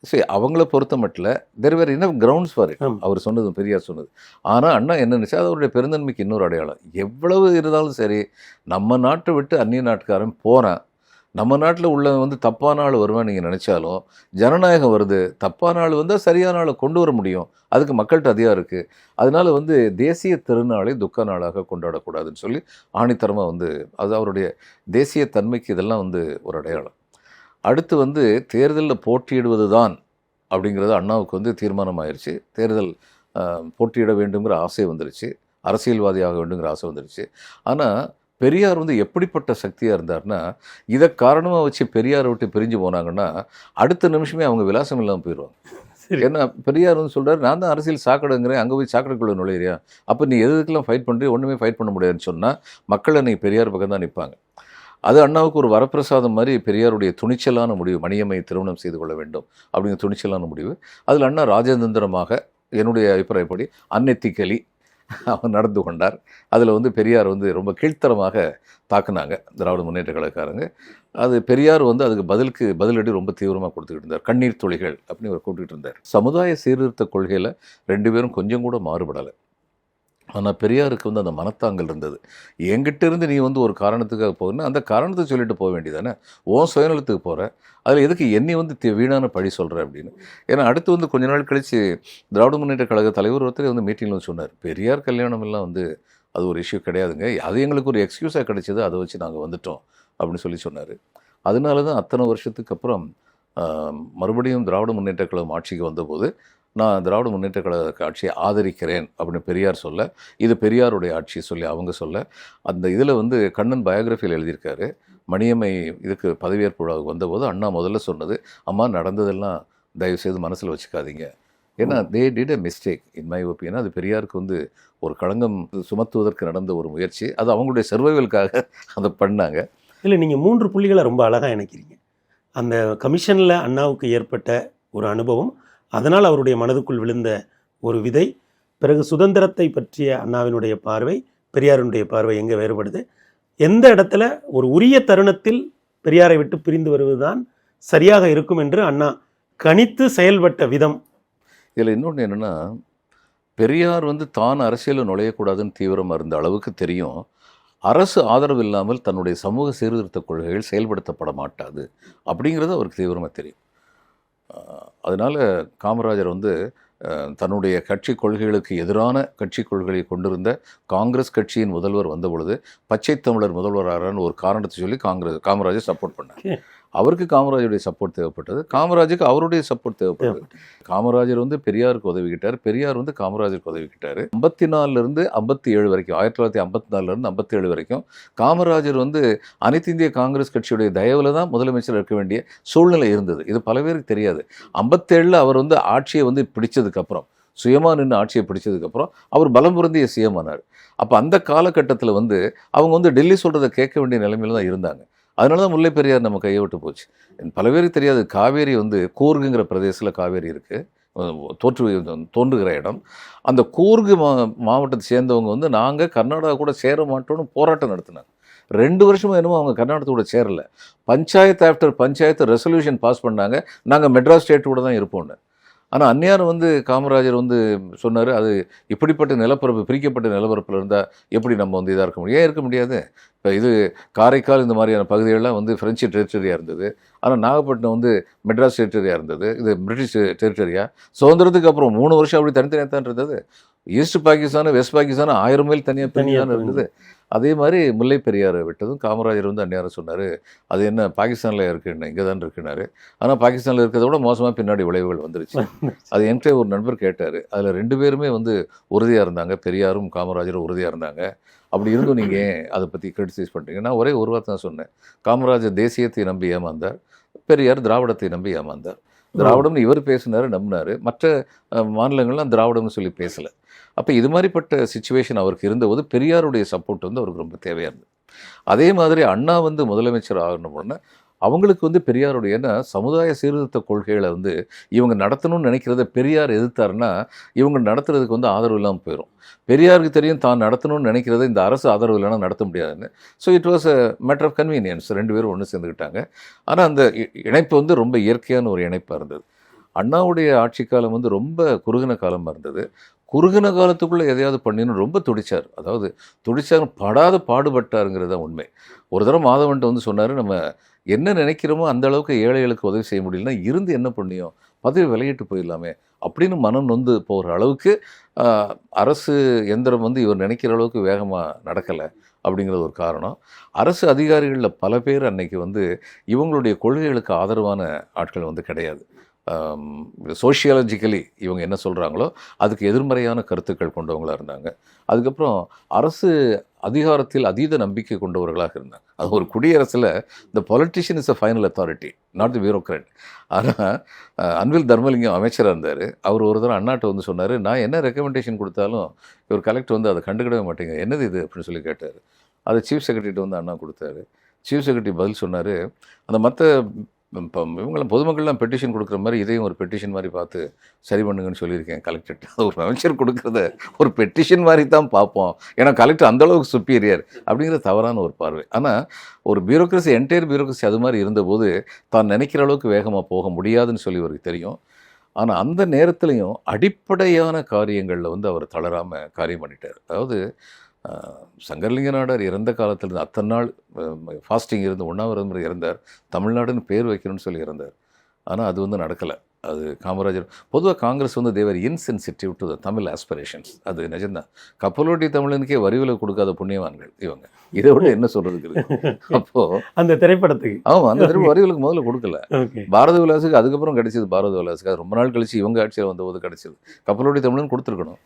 Speaker 2: சரி அவங்கள பொறுத்த மட்டும் there were enough grounds for it. அவர் சொன்னது, பெரியார் சொன்னது. ஆனால் அண்ணா என்ன நினைச்சா, அது அவருடைய பெருந்தன்மைக்கு இன்னொரு அடையாளம். எவ்வளவு இருந்தாலும் சரி, நம்ம நாட்டை விட்டு அந்நிய நாட்டுக்காரன் போகிறான், நம்ம நாட்டில் உள்ள வந்து தப்பான ஆள் வருவான்னு நீங்கள் நினச்சாலும் ஜனநாயகம் வருது, தப்பான ஆள் வந்தால் சரியான ஆளை கொண்டு வர முடியும், அதுக்கு மக்கள்கிட்ட அதிகம் இருக்குது. அதனால வந்து தேசிய திருநாளை துக்க நாளாக கொண்டாடக்கூடாதுன்னு சொல்லி ஆணித்தரமாக வந்து அது அவருடைய தேசிய தன்மைக்கு இதெல்லாம் வந்து ஒரு அடையாளம். அடுத்து வந்து தேர்தலில் போட்டியிடுவது தான் அப்படிங்கிறது அண்ணாவுக்கு வந்து தீர்மானம் ஆயிடுச்சு. தேர்தல் போட்டியிட வேண்டுங்கிற ஆசை வந்துருச்சு, அரசியல்வாதியாக வேண்டுங்கிற ஆசை வந்துருச்சு. ஆனால் பெரியார் வந்து எப்படிப்பட்ட சக்தியாக இருந்தார்னா, இதை காரணமாக வச்சு பெரியாரை விட்டு பிரிஞ்சு போனாங்கன்னா அடுத்த நிமிஷமே அவங்க விலாசம் இல்லாமல் போயிடுவாங்க. ஏன்னா பெரியார் வந்து சொல்கிறார், நான் தான் அரசியல் சாக்கடைங்கிறேன், அங்கே போய் சாக்கடைக்குள்ளே நுழையிறியா, அப்போ நீ எதுக்கெல்லாம் ஃபைட் பண்ணுறிய, ஒன்றுமே ஃபைட் பண்ண முடியாதுன்னு சொன்னால் மக்கள் அன்றைக்கி பெரியார் பக்கம் தான் நிற்பாங்க. அது அண்ணாவுக்கு ஒரு வரப்பிரசாதம் மாதிரி பெரியாருடைய துணிச்சலான முடிவு, மணியம்மை திருமணம் செய்து கொள்ள வேண்டும் அப்படிங்கிற துணிச்சலான முடிவு. அதில் அண்ணா ராஜதந்திரமாக, என்னுடைய அபிப்பிராயப்படி அன்எத்திக்கலி அவர் நடந்து கொண்டார். அதில் வந்து பெரியார் வந்து ரொம்ப கீழ்த்தரமாக தாக்குனாங்க திராவிட முன்னேற்ற கழகக்காரங்க. அது பெரியார் வந்து அதுக்கு பதிலடி ரொம்ப தீவிரமாக கொடுத்துக்கிட்டு இருந்தார். கண்ணீர் துளிகள் அப்படின்னு அவர் கூப்பிட்டு இருந்தார். சமுதாய சீர்திருத்த கொள்கையில் ரெண்டு பேரும் கொஞ்சம் கூட மாறுபடலை. ஆனால் பெரியாருக்கு வந்து அந்த மனத்தாங்கல் இருந்தது. என்கிட்ட இருந்து நீ வந்து ஒரு காரணத்துக்காக போகணுன்னா அந்த காரணத்தை சொல்லிட்டு போக வேண்டியதானே, உன் சுயநலத்துக்கு போகிற, அதில் எதுக்கு என்னை வந்து வீணான பழி சொல்கிற அப்படின்னு. ஏன்னா அடுத்து வந்து கொஞ்ச நாள் கழித்து திராவிட முன்னேற்ற கழக தலைவர் ஒருத்தர் வந்து மீட்டிங்கில் வந்து சொன்னார், பெரியார் கல்யாணம் எல்லாம் வந்து அது ஒரு இஷ்யூ கிடையாதுங்க, அது எங்களுக்கு ஒரு எக்ஸ்கியூஸாக கிடைச்சது, அதை வச்சு நாங்கள் வந்துட்டோம் அப்படின்னு சொல்லி சொன்னார். அதனால தான் அத்தனை வருஷத்துக்கு அப்புறம் மறுபடியும் திராவிட முன்னேற்ற கழகம் ஆட்சிக்கு வந்தபோது நான் திராவிட முன்னேற்ற கழக ஆட்சியை ஆதரிக்கிறேன் அப்படின்னு பெரியார் சொல்ல, இது பெரியாருடைய ஆட்சி சொல்லி அவங்க சொல்ல, அந்த இதில் வந்து கண்ணன் பயோகிராஃபியில் எழுதியிருக்காரு. மணியம்மை இதுக்கு பதவியேற்பு விழாவுக்கு வந்தபோது அண்ணா முதல்ல சொன்னது, அம்மா நடந்ததெல்லாம் தயவுசெய்து மனசில் வச்சுக்காதீங்க. ஏன்னா they did a mistake in my opinion. அது பெரியாருக்கு வந்து ஒரு களங்கம் சுமத்துவதற்கு நடந்த ஒரு முயற்சி. அது அவங்களுடைய சர்வைவலுக்காக அதை பண்ணாங்க.
Speaker 1: இல்லை, நீங்கள் 3 புள்ளிகளை ரொம்ப அழகாக இணைக்கிறீங்க. அந்த கமிஷனில் அண்ணாவுக்கு ஏற்பட்ட ஒரு அனுபவம், அதனால் அவருடைய மனதுக்குள் விழுந்த ஒரு விதை, பிறகு சுதந்திரத்தை பற்றிய அண்ணாவினுடைய பார்வை, பெரியாருடைய பார்வை எங்கே வேறுபடுது, எந்த இடத்துல ஒரு உரிய தருணத்தில் பெரியாரை விட்டு பிரிந்து வருவதுதான் சரியாக இருக்கும் என்று அண்ணா கணித்து செயல்பட்ட விதம்.
Speaker 2: இதில் இன்னொன்று என்னென்னா, பெரியார் வந்து தான் அரசியலில் நுழையக்கூடாதுன்னு தீவிரமாக இருந்த அளவுக்கு தெரியும், அரசு ஆதரவு இல்லாமல் தன்னுடைய சமூக சீர்திருத்த கொள்கைகள் செயல்படுத்தப்பட மாட்டாது அப்படிங்கிறது அவருக்கு தீவிரமாக தெரியும். அதனால் காமராஜர் வந்து தன்னுடைய கட்சி கொள்கைகளுக்கு எதிரான கட்சி கொள்கைகளை கொண்டிருந்த காங்கிரஸ் கட்சியின் முதல்வர் வந்த பொழுது பச்சை தமிழர் முதல்வரான ஒரு காரணத்தை சொல்லி காமராஜர் சப்போர்ட் பண்ணார். அவருக்கு காமராஜருடைய சப்போர்ட் தேவைப்பட்டது, காமராஜருக்கு அவருடைய சப்போர்ட் தேவைப்பட்டது. காமராஜர் வந்து பெரியாருக்கு உதவிக்கிட்டார், பெரியார் வந்து காமராஜருக்கு உதவிக்கிட்டார். 54லேருந்து 57 வரைக்கும், 1954லேருந்து 57 வரைக்கும் காமராஜர் வந்து அனைத்து இந்திய காங்கிரஸ் கட்சியுடைய தயவில் தான் முதலமைச்சர் இருக்க வேண்டிய சூழ்நிலை இருந்தது. இது பல பேருக்கு தெரியாது. 57 அவர் வந்து ஆட்சியை வந்து பிடிச்சதுக்கப்புறம், சுயமாக நின்று ஆட்சியை பிடிச்சதுக்கப்புறம் அவர் பலம் பொருந்திய சிஎம் ஆனார். அப்போ அந்த காலகட்டத்தில் வந்து அவங்க வந்து டெல்லி சொல்கிறத கேட்க வேண்டிய நிலைமையில் தான் இருந்தாங்க. அதனால தான் முல்லை பெரியார் நம்ம கையை விட்டு போச்சு. பல பேருக்கு தெரியாது, காவேரி வந்து கூர்குங்கிற பிரதேசத்தில் காவேரி இருக்குது, தோன்றுகிற இடம். அந்த கூர்கு மாவட்டத்தை சேர்ந்தவங்க வந்து நாங்கள் கர்நாடகா கூட சேர மாட்டோம்னு போராட்டம் நடத்தினாங்க. 2 வருஷமும் என்னமோ அவங்க கர்நாடகத்தோட சேரலை. Panchayat after panchayat resolution pass பண்ணாங்க, நாங்கள் மெட்ராஸ் ஸ்டேட் கூட தான் இருப்போம்னு. ஆனால் அந்நியார் வந்து காமராஜர் வந்து சொன்னார், அது இப்படிப்பட்ட நிலப்பரப்பு, பிரிக்கப்பட்ட நிலப்பரப்பில் இருந்தால் எப்படி நம்ம வந்து இதாக இருக்க முடியும்? ஏன் இருக்க முடியாது? இப்போ இது காரைக்கால் இந்த மாதிரியான பகுதிகளெலாம் வந்து ஃப்ரெஞ்சு டெரிட்டரியாக இருந்தது, ஆனால் நாகப்பட்டினம் வந்து மெட்ராஸ் டெரிட்டரியாக இருந்தது, இது பிரிட்டிஷ் டெரிட்டரியாக. சுதந்திரத்துக்கு அப்புறம் 3 வருஷம் அப்படி தனித்தனியாக தான் இருந்தது. East Pakistan, West Pakistan 1000 mile தனியாக இருந்தது. அதே மாதிரி முல்லை பெரியாரை விட்டதும் காமராஜர் வந்து அந்நியாரம் சொன்னார், அது என்ன பாகிஸ்தானில் இருக்குன்னு, இங்கே தான் இருக்குனாரு. ஆனால் பாகிஸ்தானில் இருக்கிறத விட மோசமாக பின்னாடி விளைவுகள் வந்துருச்சு. அது என்கிட்ட ஒரு நண்பர் கேட்டார். அதில் 2 பேருமே வந்து உறுதியாக இருந்தாங்க, பெரியாரும் காமராஜரும் உறுதியாக இருந்தாங்க. அப்படி இருந்தும் நீங்கள் ஏன் அதை பற்றி கிரிட்டிசைஸ் பண்ணுறீங்க? நான் ஒரே ஒரு வார்த்தை தான் சொன்னேன், காமராஜர் தேசியத்தை நம்பி ஏமாந்தார், பெரியார் திராவிடத்தை நம்பி ஏமாந்தார். திராவிடம்னு இவர் பேசினார், நம்பினார். மற்ற மாநிலங்கள்லாம் திராவிடம்னு சொல்லி பேசலை. அப்போ இது மாதிரிப்பட்ட சிச்சுவேஷன் அவருக்கு இருந்தபோது பெரியாருடைய சப்போர்ட் வந்து அவருக்கு ரொம்ப தேவையாக இருந்தது. அதே மாதிரி அண்ணா வந்து முதலமைச்சர் ஆகணும்னா அவங்களுக்கு வந்து பெரியாருடைய, ஏன்னா சமுதாய சீர்திருத்த கொள்கைகளை வந்து இவங்க நடத்தணும்னு நினைக்கிறத பெரியார் எதிர்த்தாருன்னா இவங்க நடத்துறதுக்கு வந்து ஆதரவு இல்லாமல் போயிடும். பெரியாருக்கு தெரியும் தான் நடத்தணும்னு நினைக்கிறத இந்த அரசு ஆதரவு இல்லைன்னா நடத்த முடியாதுன்னு. So it was a matter of convenience. 2 பேரும் ஒன்று சேர்ந்துக்கிட்டாங்க. ஆனால் அந்த இணைப்பு வந்து ரொம்ப இயற்கையான ஒரு இணைப்பாக இருந்தது. அண்ணாவுடைய ஆட்சி காலம் வந்து ரொம்ப குறுகின காலமாக இருந்தது. குறுகின காலத்துக்குள்ளே எதையாவது பண்ணின்னு ரொம்ப துடிச்சார். அதாவது துடிச்சார், படாத பாடுபட்டாருங்கிறது தான் உண்மை. ஒரு தடவை மாதவன்ட்ட வந்து சொன்னார், நம்ம என்ன நினைக்கிறோமோ அந்த அளவுக்கு ஏழைகளுக்கு உதவி செய்ய முடியலன்னா இருந்து என்ன பண்ணியும், பதவி விலகிட்டு போயிடலாமே அப்படின்னு மனம் நொந்து போகிற அளவுக்கு அரசு எந்திரம் வந்து இவர் நினைக்கிற அளவுக்கு வேகமாக நடக்கலை அப்படிங்கிறது ஒரு காரணம். அரசு அதிகாரிகளில் பல பேர் அன்னைக்கு வந்து இவங்களுடைய கொள்கைகளுக்கு ஆதரவான ஆட்கள் வந்து கிடையாது. சோஷியாலஜிக்கலி இவங்க என்ன சொல்கிறாங்களோ அதுக்கு எதிர்மறையான கருத்துக்கள் கொண்டவங்களாக இருந்தாங்க. அதுக்கப்புறம் அரசு அதிகாரத்தில் அதீத நம்பிக்கை கொண்டவர்களாக இருந்தாங்க. அது ஒரு குடியரசில் the politician is a final authority, not the bureaucrat. ஆனால் அன்பில் தர்மலிங்கம் அமைச்சராக இருந்தார். அவர் ஒரு தடவை அண்ணாட்ட வந்து சொன்னார், நான் என்ன ரெக்கமெண்டேஷன் கொடுத்தாலும் இவர் கலெக்டர் வந்து அதை கண்டுக்கிடவே மாட்டேங்க, என்னது இது அப்படின்னு சொல்லி கேட்டார். அதை சீஃப் செக்ரட்டரிட்ட வந்து அண்ணா கொடுத்தாரு. சீஃப் செக்ரட்டரி பதில் சொன்னார், அந்த மற்ற இப்போ இவங்களாம் பொதுமக்கள்லாம் பெட்டிஷன் கொடுக்குற மாதிரி இதையும் ஒரு பெட்டிஷன் மாதிரி பார்த்து சரி பண்ணுங்கன்னு சொல்லியிருக்கேன் கலெக்டர்கிட்ட. அது ஒரு அமைச்சர் கொடுக்குறத ஒரு பெட்டிஷன் மாதிரி தான் பார்ப்போம், ஏன்னா கலெக்டர் அந்தளவுக்கு சுப்பீரியர் அப்படிங்கிற தவறான ஒரு பார்வை. ஆனால் ஒரு பியூரோக்ரஸி, என்டையர் பியூரோக்ரஸி அது மாதிரி இருந்தபோது தான் நினைக்கிற அளவுக்கு வேகமாக போக முடியாதுன்னு சொல்லி அவருக்கு தெரியும். ஆனால் அந்த நேரத்துலையும் அடிப்படையான காரியங்களில் வந்து அவர் தளராமல் காரியம் பண்ணிட்டார். அதாவது சங்கரலிங்க நாடார் இறந்த காலத்தில் இருந்து அத்தனை நாள் ஃபாஸ்டிங் இருந்து 1ஆம் விரதம் இறந்தார். தமிழ்நாடுன்னு பேர் வைக்கணும்னு சொல்லி இறந்தார். ஆனால் அது வந்து நடக்கலை. அது காமராஜர் பொதுவாக காங்கிரஸ் வந்து Thevar insensitive to the Tamil aspirations. அது நிஜம்தான். கப்பலோட்டி தமிழனுக்கே வரி விலக்கு கொடுக்காத புண்ணியவான்கள் இவங்க. இதை விட என்ன சொல்றதுக்கு இருக்கு? அப்போ
Speaker 1: அந்த திரைப்படத்துக்கு
Speaker 2: ஆமாம், அந்த திரும்ப வரி விலக்கு முதல்ல கொடுக்கல.
Speaker 1: ஓகே.
Speaker 2: பாரத விலாசுக்கு அதுக்கப்புறம் கிடைச்சது. பாரத விலாசுக்கு அது ரொம்ப நாள் கழிச்சு இவங்க ஆட்சியில் வந்தபோது கிடைச்சது. கப்பலோட்டி தமிழன் கொடுத்துருக்கணும்.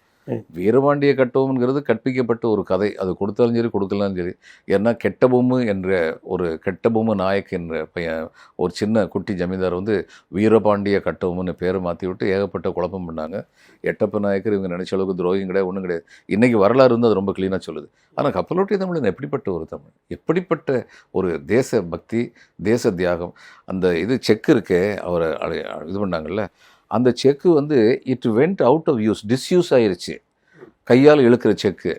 Speaker 2: வீரபாண்டிய கட்டபொம்மன்கிறது கற்பிக்கப்பட்ட ஒரு கதை. அது கொடுத்தாலும் சரி கொடுக்கலாலும் சரி. ஏன்னா கெட்டபொம்மு என்ற ஒரு கெட்டபொம்மு நாயக் என்ற பையன் ஒரு சின்ன குட்டி ஜமீன்தார் வந்து வீரபாண்டிய கட்டபொம்முன்னு பேரை மாற்றி விட்டு ஏகப்பட்ட குழப்பம் பண்ணாங்க. எட்டப்ப நாயக்கர் இவங்க நினைச்ச அளவுக்கு துரோகியும் கிடையாது, ஒன்றும் கிடையாது. இன்றைக்கி வரலாறு வந்து அது ரொம்ப க்ளீனாக சொல்லுது. ஆனால் கப்பலோட்டிய தமிழன் எப்படிப்பட்ட ஒரு தமிழ், எப்படிப்பட்ட ஒரு தேச பக்தி, தேச தியாகம். அந்த இது செக் இருக்கே அவரை இது பண்ணாங்கல்ல, அந்த செக்கு வந்து it went out of use, disuse ஆயிருச்சு. கையால் இழுக்கிற செக்கு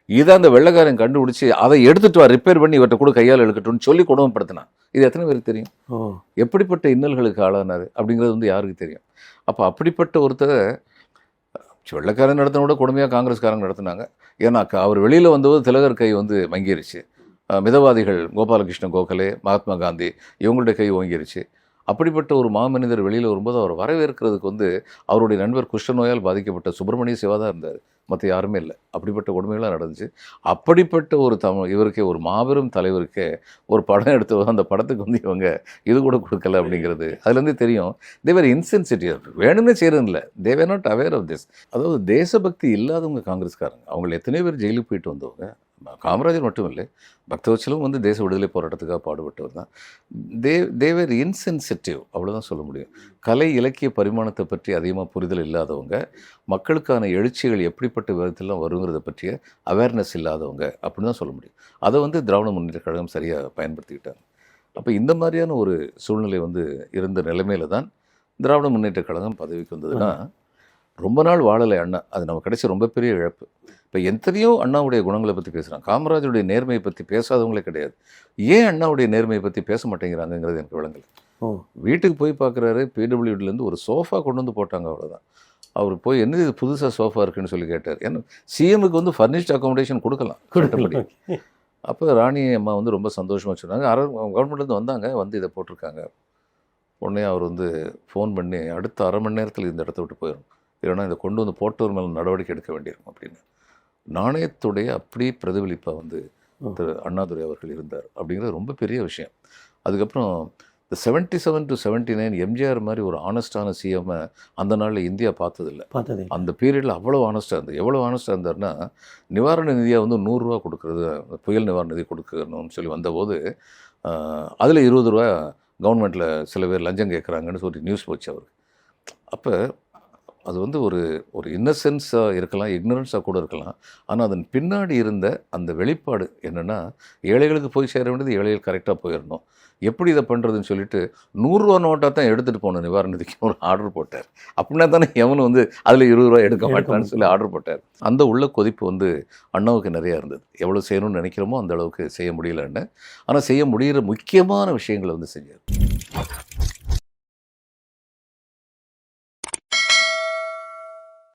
Speaker 2: இதை அந்த வெள்ளைக்காரன் கண்டுபிடிச்சி அதை எடுத்துட்டு வா, ரிப்பேர் பண்ணி இவர்கிட்ட கூட கையால் இழுக்கட்டும்னு சொல்லி கொடுமைப்படுத்தினான். இது எத்தனை பேருக்கு தெரியும்? எப்படிப்பட்ட இன்னல்களுக்கு ஆளானார் அப்படிங்கிறது வந்து யாருக்கு தெரியும்? அப்போ அப்படிப்பட்ட ஒருத்தரை வெள்ளைக்காரன் நடத்தின விட கொடுமையாக காங்கிரஸ்காரங்க நடத்தினாங்க. ஏன்னா அவர் வெளியில் வந்தபோது திலகர் கை வந்து மங்கிருச்சு. மிதவாதிகள் கோபாலகிருஷ்ண கோகலே, மகாத்மா காந்தி இவங்களுடைய கை ஓங்கிருச்சு. அப்படிப்பட்ட ஒரு மாமனிதர் வெளியில் வரும்போது அவர் வரவேற்கிறதுக்கு வந்து அவருடைய நண்பர் குஷ்ட நோயால் பாதிக்கப்பட்ட சுப்பிரமணிய சிவா தான் இருந்தார், மற்ற யாருமே இல்லை. அப்படிப்பட்ட கொடுமைகளாக நடந்துச்சு. அப்படிப்பட்ட ஒரு இவருக்கே ஒரு மாபெரும் தலைவருக்கே ஒரு படம் எடுத்து அந்த படத்துக்கு வந்து இவங்க இது கூட கொடுக்கல அப்படிங்கிறது அதுலேருந்து தெரியும். தேவர் இன்சென்சிட்டிவ், வேணும்னே செய்கிறது இல்லை. தேவர் நாட் அவேர் ஆஃப் திஸ். அதாவது தேசபக்தி இல்லாதவங்க காங்கிரஸ்காரங்க. அவங்களை எத்தனை பேர் ஜெயிலுக்கு போயிட்டு வந்தவங்க. காமராஜர் மட்டும் இல்லை, பக்தவச்சலும் வந்து தேச விடுதலை போராட்டத்துக்காக பாடுபட்டவர் தான். தேவர் இன்சென்சிட்டிவ், அவ்வளோதான் சொல்ல முடியும். கலை இலக்கிய பரிமாணத்தை பற்றி அதிகமாக புரிதல் இல்லாதவங்க, மக்களுக்கான எழுச்சிகள் எப்படிப்பட்ட விதத்திலாம் வருங்கிறத பற்றிய அவேர்னஸ் இல்லாதவங்க அப்படின்னு தான் சொல்ல முடியும். அதை வந்து திராவிட முன்னேற்ற கழகம் சரியாக பயன்படுத்திக்கிட்டாங்க. அப்போ இந்த மாதிரியான ஒரு சூழ்நிலை வந்து இருந்த நிலைமையில தான் திராவிட முன்னேற்ற கழகம் பதவிக்கு வந்ததுன்னா, ரொம்ப நாள் வாழலை அண்ணா. அது நமக்கு கிடைச்ச ரொம்ப பெரிய இழப்பு. இப்போ எத்தனையோ அண்ணாவுடைய குணங்களை பற்றி பேசுகிறாங்க, காமராஜருடைய நேர்மையை பற்றி பேசாதவங்களே கிடையாது. ஏன் அண்ணாவுடைய நேர்மையை பற்றி பேச மாட்டேங்கிறாங்கிறது எனக்கு விளங்கலை. வீட்டுக்கு போய் பார்க்குறாரு, பிடபிள்யூடிலேருந்து ஒரு சோஃபா கொண்டு வந்து போட்டாங்க, அவ்வளோதான். அவர் போய் என்ன இது புதுசாக சோஃபா இருக்குன்னு சொல்லி கேட்டார். ஏன்னா சிஎம்முக்கு வந்து ஃபர்னிஷ்ட் அக்காமடேஷன் கொடுக்கலாம் கொடுக்கப்படி. அப்போ ராணி அம்மா வந்து ரொம்ப சந்தோஷமாக சொன்னாங்க. கவர்மெண்ட்லேருந்து வந்தாங்க, வந்து இதை போட்டிருக்காங்க. உடனே அவர் வந்து ஃபோன் பண்ணி அடுத்த அரை மணி நேரத்தில் இந்த இடத்த விட்டு போயிடும், இல்லைன்னா இதை கொண்டு வந்து போட்டவர் மேலே நடவடிக்கை எடுக்க வேண்டியிருக்கும் அப்படின்னு. நாணயத்துடைய அப்படியே பிரதிபலிப்பாக வந்து திரு அண்ணாதுரை அவர்கள் இருந்தார் அப்படிங்கிறது ரொம்ப பெரிய விஷயம். அதுக்கப்புறம் இந்த 77 to 79 எம்ஜிஆர் மாதிரி ஒரு ஆனஸ்டான சிஎம்மை அந்த நாளில் இந்தியா பார்த்ததில்லை. அந்த பீரியடில் அவ்வளோ ஆனஸ்டாக இருந்தது. எவ்வளோ ஆனஸ்டாக இருந்தார்னா, நிவாரண நிதியாக வந்து 100 ரூபா கொடுக்குறது, புயல் நிவாரண நிதி கொடுக்கணும்னு சொல்லி வந்தபோது அதில் 20 ரூபா கவர்மெண்ட்டில் சில பேர் லஞ்சம் கேட்குறாங்கன்னு சொல்லி நியூஸ் போச்சு அவருக்கு. அப்போ அது வந்து ஒரு இன்னசென்ஸாக இருக்கலாம், இக்னரன்ஸாக கூட இருக்கலாம். ஆனால் அதன் பின்னாடி இருந்த அந்த வெளிப்பாடு என்னென்னா, ஏழைகளுக்கு போய் சேர வேண்டியது ஏழைகள் கரெக்டாக போயிடணும். எப்படி இதை பண்ணுறதுன்னு சொல்லிட்டு 100 ரூபா நோட்டாக தான் எடுத்துகிட்டு போகணும் நிவாரண நிதிக்கு ஒரு ஆர்டர் போட்டார். அப்படின்னா தானே எவனும் வந்து அதில் 20 ரூபா எடுக்க மாட்டான்னு சொல்லி ஆர்டர் போட்டார். அந்த உள்ள கொதிப்பு வந்து அண்ணாவுக்கு நிறையா இருந்தது. எவ்வளோ செய்யணும்னு நினைக்கிறோமோ அந்த அளவுக்கு செய்ய முடியலன்னு. ஆனால் செய்ய முடிகிற முக்கியமான விஷயங்களை வந்து செஞ்சார்.